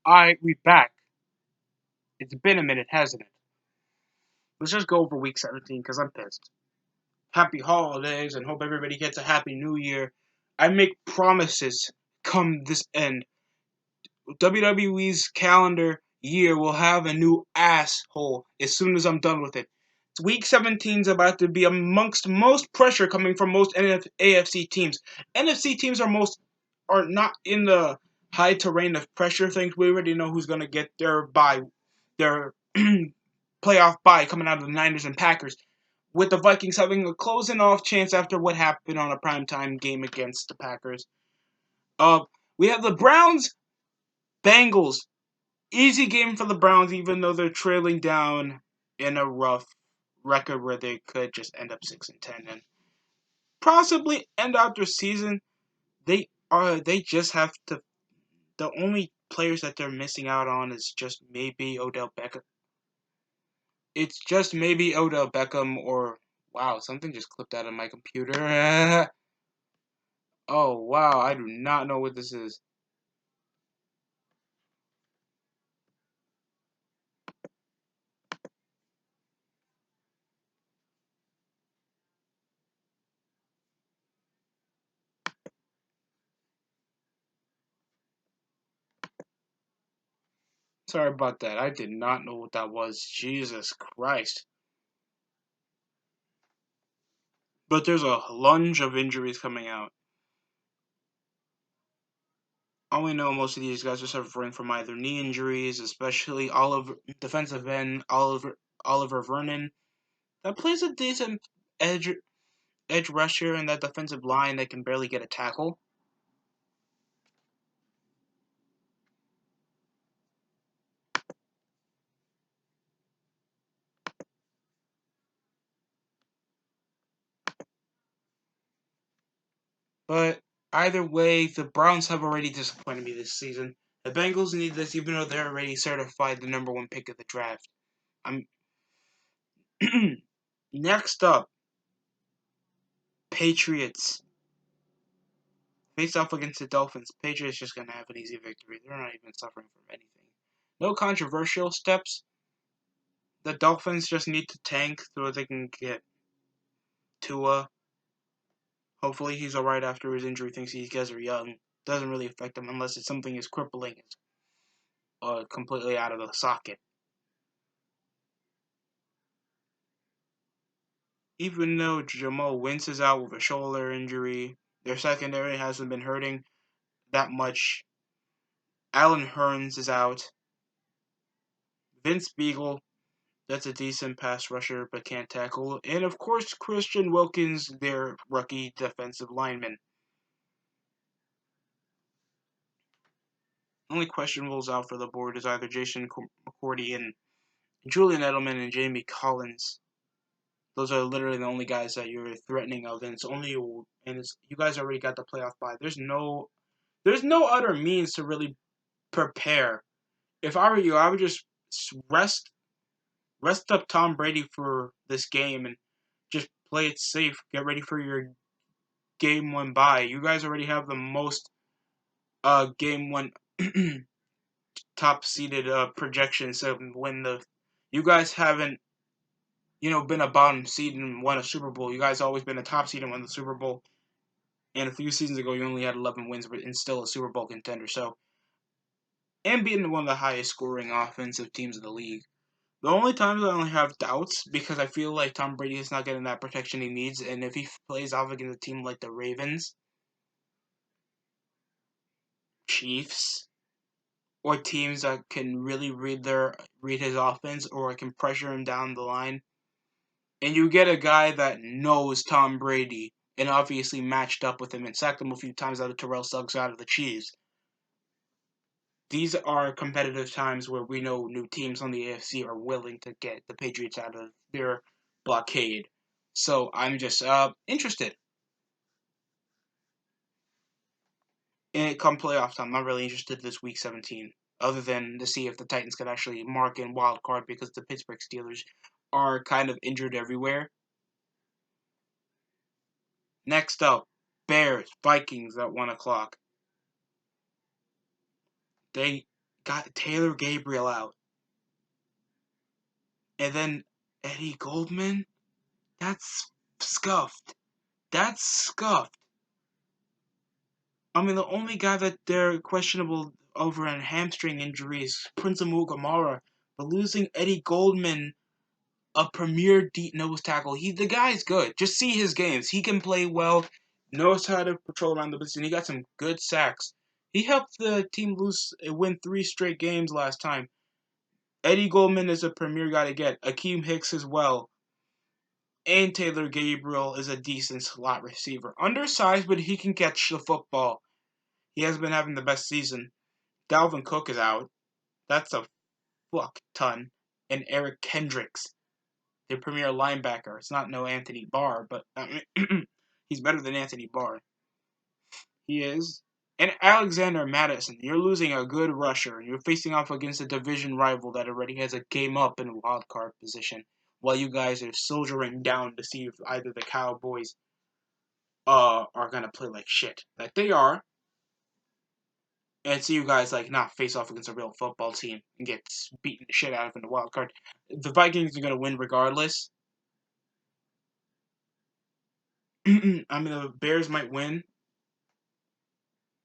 Alright, we back. It's been a minute, hasn't it? Let's just go over week 17 because I'm pissed. Happy holidays and hope everybody gets a happy new year. I make promises come this end. WWE's calendar year will have a new asshole as soon as I'm done with it. Week 17 is about to be amongst most pressure coming from most AFC teams. NFC teams are not in the high terrain of pressure things. We already know who's gonna get their playoff bye coming out of the Niners and Packers. With the Vikings having a closing off chance after what happened on a primetime game against the Packers. Uh, we have the Browns Bengals. Easy game for the Browns, even though they're trailing down in a rough record where they could just end up 6-10 and possibly end out their season. They just have to. The only players that they're missing out on is just maybe Odell Beckham. It's just maybe Odell Beckham or wow, something just clipped out of my computer. Oh wow, I do not know what this is. Sorry about that. I did not know what that was. Jesus Christ. But there's a lunge of injuries coming out. All we know, most of these guys are suffering from either knee injuries, especially defensive end Oliver Vernon. That plays a decent edge rusher in that defensive line that can barely get a tackle. But either way, the Browns have already disappointed me this season. The Bengals need this, even though they're already certified the number one pick of the draft. I'm next up, Patriots face off against the Dolphins. Patriots just gonna have an easy victory. They're not even suffering from anything. No controversial steps. The Dolphins just need to tank so they can get Tua. Hopefully he's alright after his injury. Thinks these guys are young. Doesn't really affect him unless it's something as crippling as completely out of the socket. Even though Jamal Wentz is out with a shoulder injury, their secondary hasn't been hurting that much. Allen Hurns is out. Vince Beagle, that's a decent pass rusher but can't tackle. And of course, Christian Wilkins, their rookie defensive lineman. Only questionables out for the board is either Jason McCourty and Julian Edelman and Jamie Collins. Those are literally the only guys that you're threatening of, and you guys already got the playoff bye. There's no other means to really prepare. If I were you, I would just rest up Tom Brady for this game and just play it safe. Get ready for your game one bye. You guys already have the most game one top seeded projections. So when you guys haven't been a bottom seed and won a Super Bowl. You guys always been a top seed and won the Super Bowl. And a few seasons ago, you only had 11 wins, but still a Super Bowl contender. So, and being one of the highest scoring offensive teams in the league. The only times I only have doubts because I feel like Tom Brady is not getting that protection he needs, and if he plays off against a team like the Ravens, Chiefs, or teams that can really read his offense or can pressure him down the line, and you get a guy that knows Tom Brady and obviously matched up with him and sacked him a few times out of Terrell Suggs out of the Chiefs. These are competitive times where we know new teams on the AFC are willing to get the Patriots out of their blockade. So I'm just interested. And come playoff time, I'm not really interested this week 17, other than to see if the Titans could actually mark in wild card because the Pittsburgh Steelers are kind of injured everywhere. Next up, Bears, Vikings at 1 o'clock. They got Taylor Gabriel out. And then Eddie Goldman? That's scuffed. That's scuffed. I mean, the only guy that they're questionable over an hamstring injury is Prince Amukamara. But losing Eddie Goldman, a premier deep nose tackle, the guy's good. Just see his games. He can play well, knows how to patrol around the position. He got some good sacks. He helped the team win 3 straight games last time. Eddie Goldman is a premier guy to get. Akeem Hicks as well. And Taylor Gabriel is a decent slot receiver. Undersized, but he can catch the football. He has been having the best season. Dalvin Cook is out. That's a fuck ton. And Eric Kendricks, the premier linebacker. It's not no Anthony Barr, but he's better than Anthony Barr. He is. And Alexander Madison, you're losing a good rusher. You're facing off against a division rival that already has a game up in wild card position, while you guys are soldiering down to see if either the Cowboys are gonna play like shit. Like they are. And see you guys like not face off against a real football team and get beaten the shit out of in the wild card. The Vikings are gonna win regardless. I mean, the Bears might win,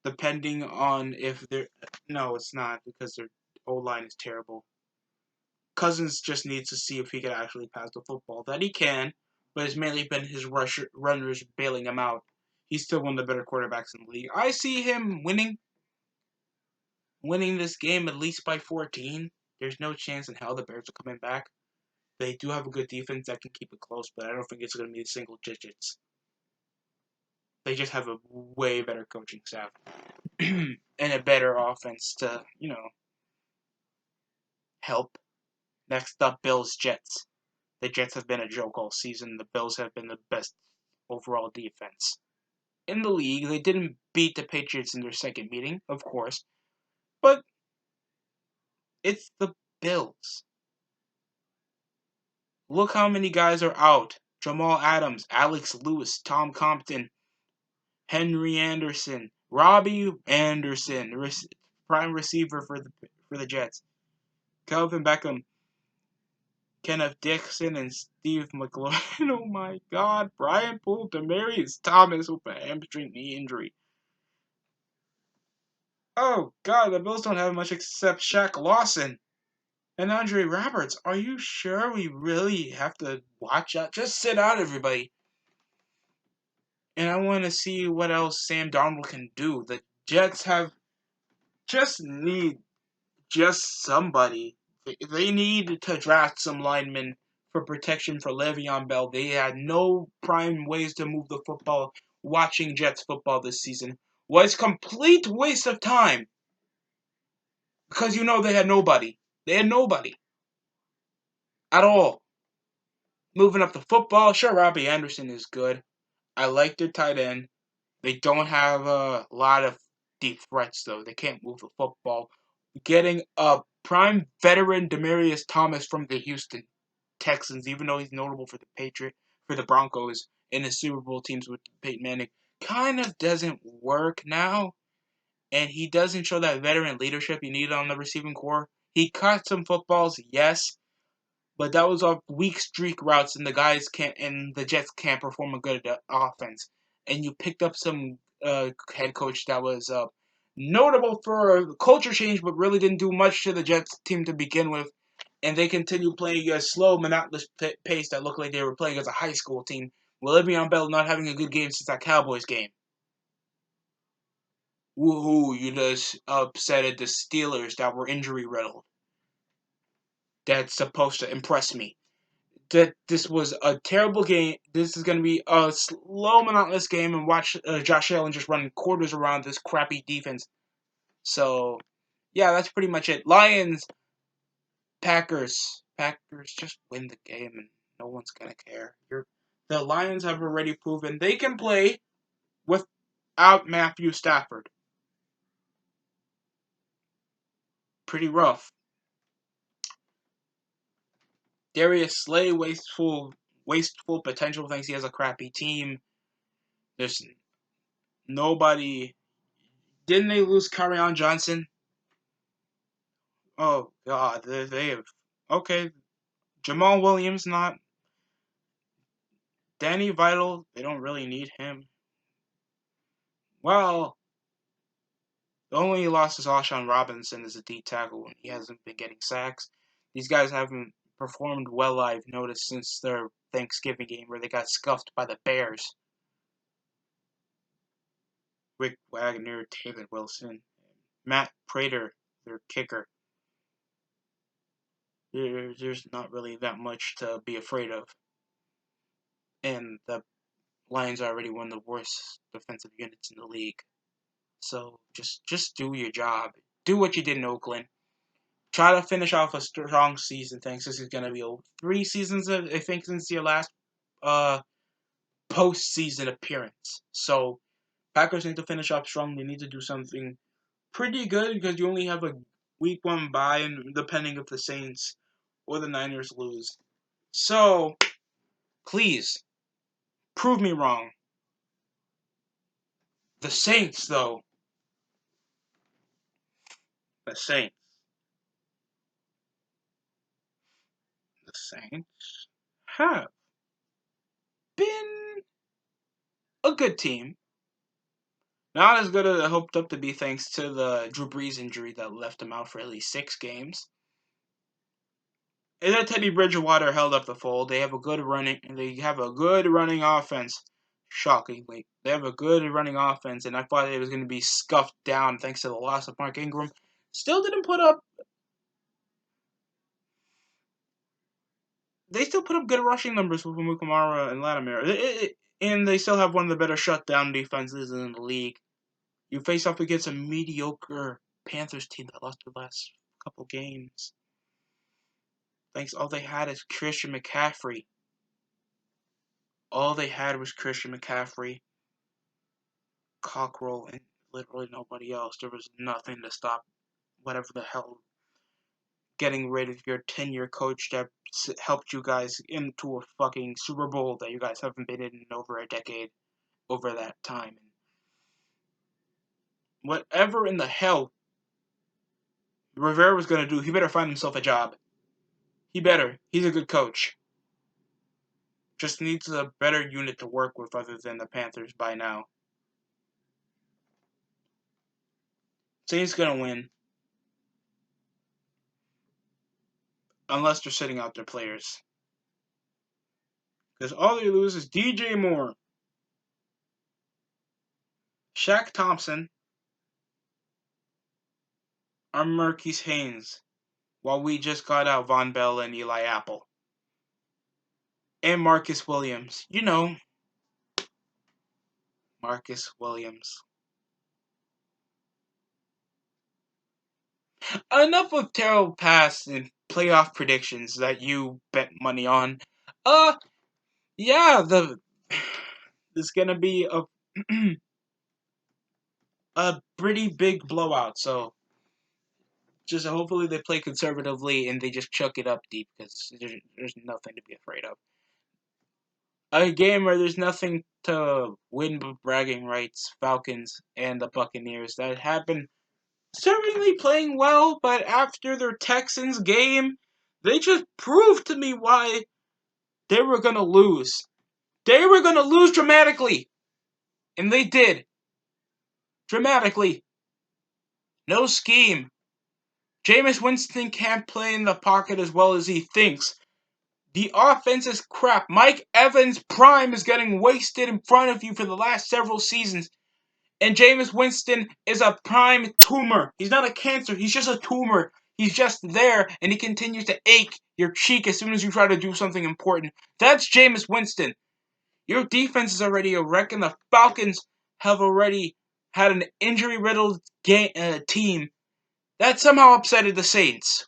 depending on if they're. No, it's not because their O line is terrible. Cousins just needs to see if he can actually pass the football. That he can, but it's mainly been his runners bailing him out. He's still one of the better quarterbacks in the league. I see him winning this game at least by 14. There's no chance in hell the Bears are coming back. They do have a good defense that can keep it close, but I don't think it's going to be single digits. They just have a way better coaching staff and a better offense to, help. Next up, Bills Jets. The Jets have been a joke all season. The Bills have been the best overall defense in the league. They didn't beat the Patriots in their second meeting, of course, but it's the Bills. Look how many guys are out. Jamal Adams, Alex Lewis, Tom Compton, Henry Anderson, Robbie Anderson, prime receiver for the Jets. Kelvin Beckham, Kenneth Dixon, and Steve McLaurin. Oh my God. Brian Poole, Demarius Thomas with a hamstring knee injury. Oh God, the Bills don't have much except Shaq Lawson and Andre Roberts. Are you sure we really have to watch out? Just sit out, everybody. And I want to see what else Sam Darnold can do. The Jets need somebody. They need to draft some linemen for protection for Le'Veon Bell. They had no prime ways to move the football. Watching Jets football this season was complete waste of time. Because they had nobody. They had nobody. At all. Moving up the football, sure, Robbie Anderson is good. I like their tight end. They don't have a lot of deep threats, though. They can't move the football. Getting a prime veteran Demarius Thomas from the Houston Texans, even though he's notable for the Broncos, and his Super Bowl teams with Peyton Manning, kind of doesn't work now. And he doesn't show that veteran leadership you need on the receiving core. He caught some footballs, yes, but that was off weak streak routes, and the Jets can't perform a good offense. And you picked up some head coach that was notable for a culture change, but really didn't do much to the Jets team to begin with. And they continued playing a slow, monotonous pace that looked like they were playing as a high school team, with Le'Veon Bell not having a good game since that Cowboys game. Woohoo, you just upsetted the Steelers that were injury-riddled. That's supposed to impress me. That this was a terrible game. This is going to be a slow, monotonous game, and watch Josh Allen just run quarters around this crappy defense. So, yeah, that's pretty much it. Lions, Packers. Packers just win the game, and no one's going to care. The Lions have already proven they can play without Matthew Stafford. Pretty rough. Darius Slay, wasteful potential, thinks he has a crappy team. There's nobody. Didn't they lose Carrion Johnson? Oh God, they have okay. Jamal Williams not. Danny Vital, they don't really need him. Well, the only loss is Alshon Robinson as a D tackle, and he hasn't been getting sacks. These guys haven't performed well, I've noticed, since their Thanksgiving game where they got scuffed by the Bears. Rick Wagner, David Wilson, Matt Prater, their kicker. There's not really that much to be afraid of. And the Lions are already one of the worst defensive units in the league. So just do your job. Do what you did in Oakland. Try to finish off a strong season. Thanks. This is gonna be 3 seasons, I think, since your last uh postseason appearance. So Packers need to finish up strong. They need to do something pretty good because you only have a week 1 bye, and depending if the Saints or the Niners lose. So please prove me wrong. The Saints, though, the Saints, the Saints have been a good team. Not as good as I hoped up to be, thanks to the Drew Brees injury that left him out for at least 6 games. And then Teddy Bridgewater held up the fold. They have a good running offense. Shockingly, they have a good running offense, and I thought it was going to be scuffed down thanks to the loss of Mark Ingram. Still didn't put up. They still put up good rushing numbers with Mukamara and Latimer, and they still have one of the better shutdown defenses in the league. You face off against a mediocre Panthers team that lost the last couple games. Thanks, all they had is Christian McCaffrey. All they had was Christian McCaffrey, Cockrell, and literally nobody else. There was nothing to stop whatever the hell getting rid of your 10-year coach that helped you guys into a fucking Super Bowl that you guys haven't been in over a decade over that time. Whatever in the hell Rivera was going to do, he better find himself a job. He better. He's a good coach. Just needs a better unit to work with other than the Panthers by now. Saints gonna win. Unless they're sitting out their players. Because all they lose is DJ Moore, Shaq Thompson, or Marquise Haynes. While we just got out Von Bell and Eli Apple. And Marcus Williams. You know, Marcus Williams. Enough of terrible past and playoff predictions that you bet money on. Yeah, there's gonna be a pretty big blowout. So just hopefully they play conservatively and they just chuck it up deep because there's nothing to be afraid of. A game where there's nothing to win but bragging rights. Falcons and the Buccaneers that have been certainly playing well, but after their Texans game, they just proved to me why they were going to lose. They were going to lose dramatically. And they did. Dramatically. No scheme. Jameis Winston can't play in the pocket as well as he thinks. The offense is crap. Mike Evans' prime is getting wasted in front of you for the last several seasons. And Jameis Winston is a prime tumor. He's not a cancer. He's just a tumor. He's just there, and he continues to ache your cheek as soon as you try to do something important. That's Jameis Winston. Your defense is already a wreck, and the Falcons have already had an injury-riddled team that somehow upsetted the Saints.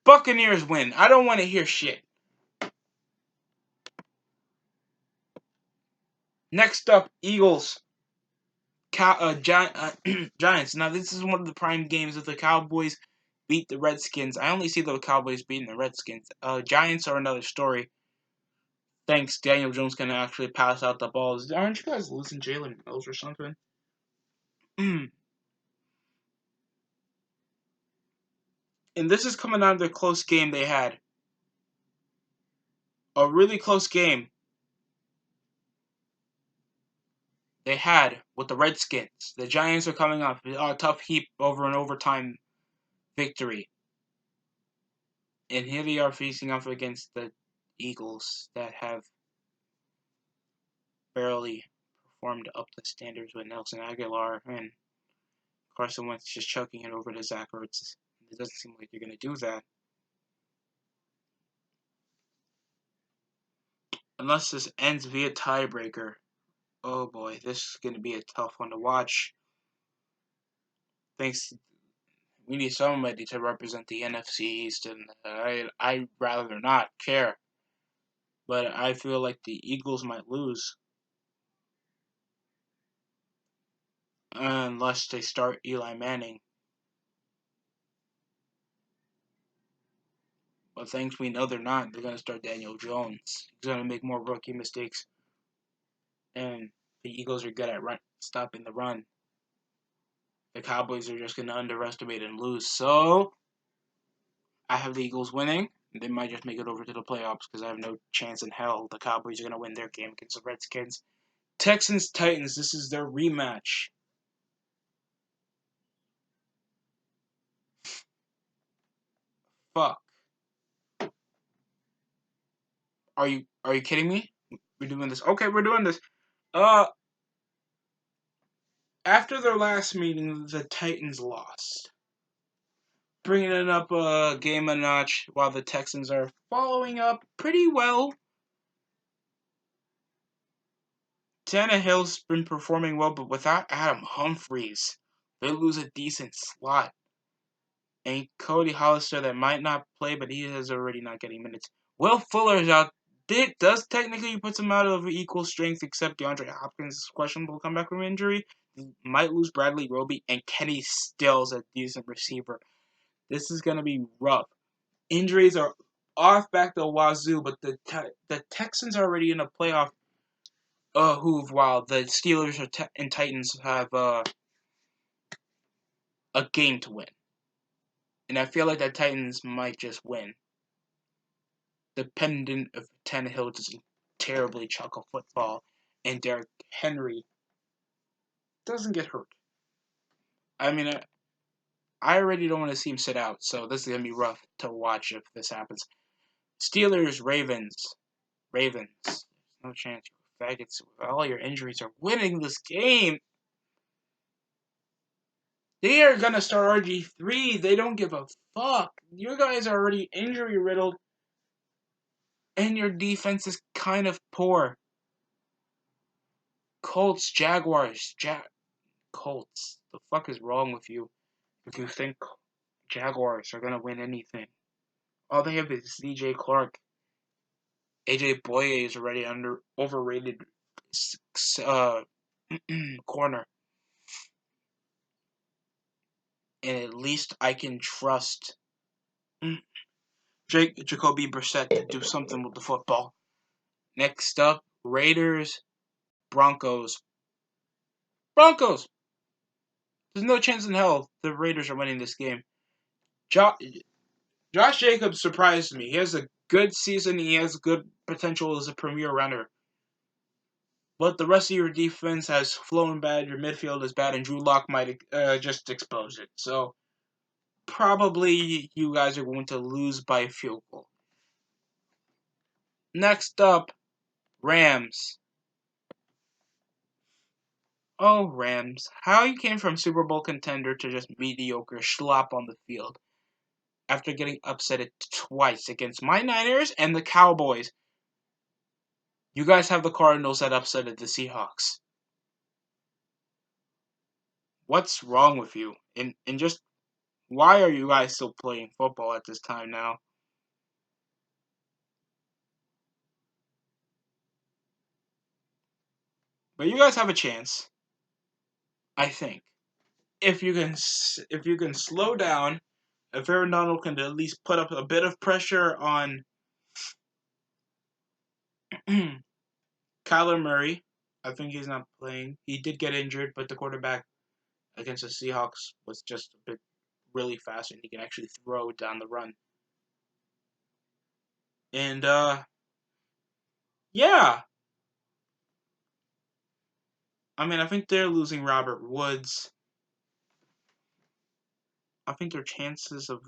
Buccaneers win. I don't want to hear shit. Next up, Eagles. Giants. Now, this is one of the prime games if the Cowboys beat the Redskins. I only see the Cowboys beating the Redskins. Giants are another story. Thanks, Daniel Jones can actually pass out the balls. Aren't you guys losing Jalen Mills or something? And this is coming out of the close game they had. A really close game they had with the Redskins. The Giants are coming off a tough heap over an overtime victory. And here they are facing off against the Eagles that have barely performed up to standards with Nelson Aguilar and Carson Wentz just chucking it over to Zach Ertz. It doesn't seem like they're going to do that. Unless this ends via tiebreaker. Oh boy, this is going to be a tough one to watch. Thanks. We need somebody to represent the NFC East, and I'd rather not care. But I feel like the Eagles might lose. Unless they start Eli Manning. But thanks we know they're not. They're going to start Daniel Jones. He's going to make more rookie mistakes. And the Eagles are good at stopping the run. The Cowboys are just going to underestimate and lose. So, I have the Eagles winning. They might just make it over to the playoffs because I have no chance in hell the Cowboys are going to win their game against the Redskins. Texans-Titans, this is their rematch. Fuck. Are you kidding me? We're doing this. Okay, we're doing this. After their last meeting, the Titans lost, bringing it up a game a notch while the Texans are following up pretty well. Tannehill's been performing well, but without Adam Humphries, they lose a decent slot. And Cody Hollister that might not play, but he is already not getting minutes. Will Fuller's out. Does technically puts him out of equal strength, except DeAndre Hopkins is questionable comeback from injury. Might lose Bradley Roby, and Kenny Stills a decent receiver. This is going to be rough. Injuries are off back to wazoo, but the Texans are already in a playoff hoove, while the Steelers and Titans have a game to win. And I feel like the Titans might just win. Dependent if Tannehill doesn't terribly chuck a football and Derrick Henry doesn't get hurt. I mean, I already don't want to see him sit out, so this is going to be rough to watch if this happens. Steelers, Ravens. Ravens. No chance, you faggots. All your injuries are winning this game. They are going to start RG3. They don't give a fuck. You guys are already injury riddled, and your defense is kind of poor. Colts, Jaguars, Colts. The fuck is wrong with you if you think Jaguars are going to win anything? All they have is DJ Clark. AJ Boye is already overrated corner. And at least I can trust Jacoby Brissett to do something with the football. Next up, Raiders, Broncos. Broncos! There's no chance in hell the Raiders are winning this game. Josh Jacobs surprised me. He has a good season. He has good potential as a premier runner. But the rest of your defense has flown bad. Your midfield is bad, and Drew Lock might just expose it. So probably you guys are going to lose by a field goal. Next up, Rams. Oh, Rams. How you came from Super Bowl contender to just mediocre slop on the field after getting upset twice against my Niners and the Cowboys. You guys have the Cardinals that upsetted the Seahawks. What's wrong with you? And just why are you guys still playing football at this time now? But you guys have a chance, I think. If you can slow down, if Aaron Donald can at least put up a bit of pressure on Kyler Murray, I think he's not playing. He did get injured, but the quarterback against the Seahawks was just a bit really fast and he can actually throw down the run. And yeah, I mean, I think they're losing Robert Woods. I think their chances of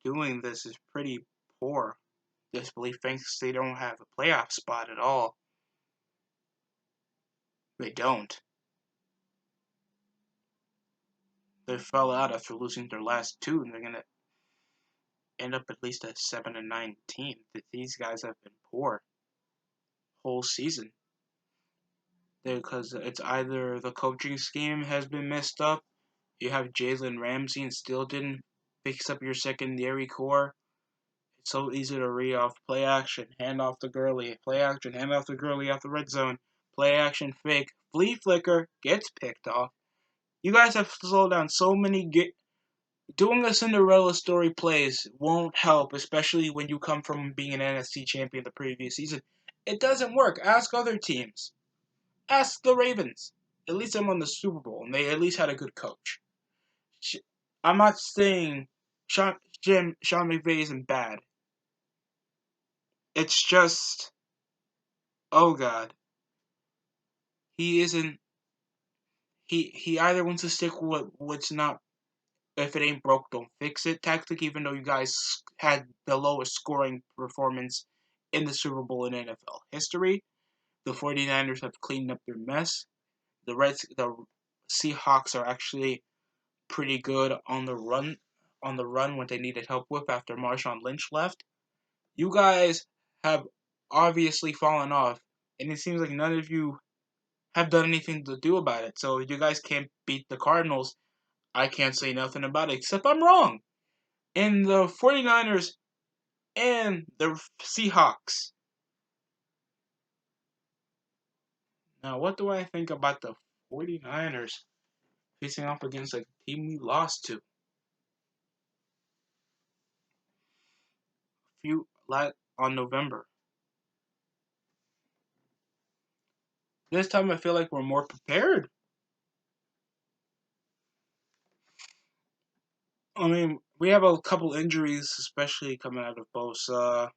doing this is pretty poor. This belief thinks they don't have a playoff spot at all. They don't. They fell out after losing their last two, and they're gonna end up at least a 7-9 team. These guys have been poor whole season because it's either the coaching scheme has been messed up. You have Jalen Ramsey and still didn't fix up your secondary core. It's so easy to read off play action, hand off to Gurley, play action, hand off to Gurley out the red zone, play action, fake, flea flicker, gets picked off. You guys have slowed down so many. Doing a Cinderella story plays won't help, especially when you come from being an NFC champion the previous season. It doesn't work. Ask other teams. Ask the Ravens. At least I'm on the Super Bowl, and they at least had a good coach. I'm not saying Sean McVay isn't bad. It's just, oh god, he isn't. He either wants to stick with what's not. If it ain't broke, don't fix it tactic, even though you guys had the lowest scoring performance in the Super Bowl in NFL history. The 49ers have cleaned up their mess. The Seahawks are actually pretty good on the run when they needed help with after Marshawn Lynch left. You guys have obviously fallen off, and it seems like none of you have done anything to do about it. So if you guys can't beat the Cardinals, I can't say nothing about it except I'm wrong. And the 49ers and the Seahawks. Now, what do I think about the 49ers facing off against a team we lost to on November? This time I feel like we're more prepared. I mean, we have a couple injuries, especially coming out of Bosa,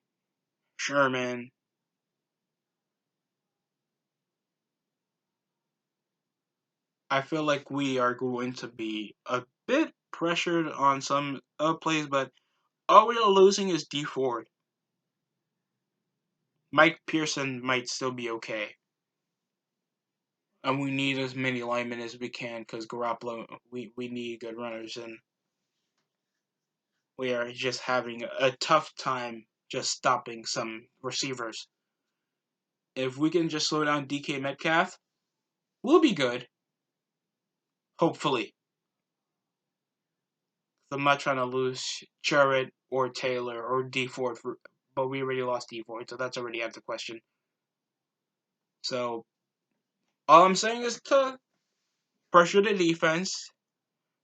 Sherman. I feel like we are going to be a bit pressured on some plays, but all we are losing is D Ford. Mike Pearson might still be okay. And we need as many linemen as we can because Garoppolo, we need good runners, and we are just having a tough time just stopping some receivers. If we can just slow down DK Metcalf, we'll be good. Hopefully. I'm not trying to lose Jarrett or Taylor or D Ford, but we already lost D Ford, so that's already out of the question. So all I'm saying is to pressure the defense.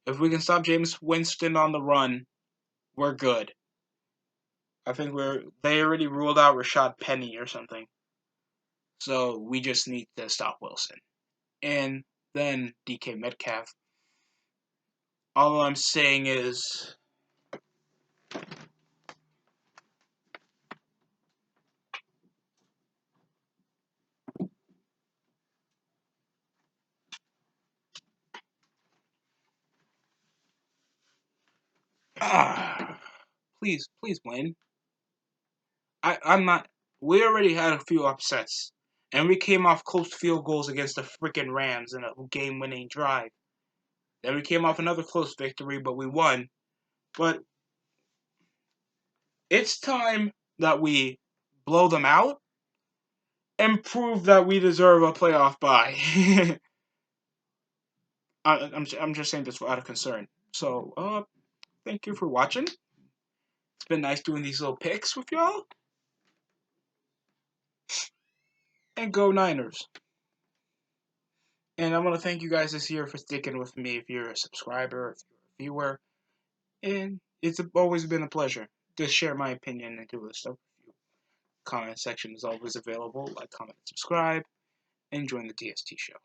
If we can stop James Winston on the run, we're good. I think they already ruled out Rashad Penny or something. So we just need to stop Wilson. And then DK Metcalf. All I'm saying is please win. I'm not. We already had a few upsets, and we came off close field goals against the freaking Rams in a game-winning drive. Then we came off another close victory, but we won. But it's time that we blow them out and prove that we deserve a playoff bye. I'm just saying this out of concern. So, thank you for watching. It's been nice doing these little picks with y'all. And go Niners. And I want to thank you guys this year for sticking with me if you're a subscriber, if you're a viewer. And it's always been a pleasure to share my opinion and do this stuff with you. Comment section is always available. Like, comment, and subscribe, and join the DST show.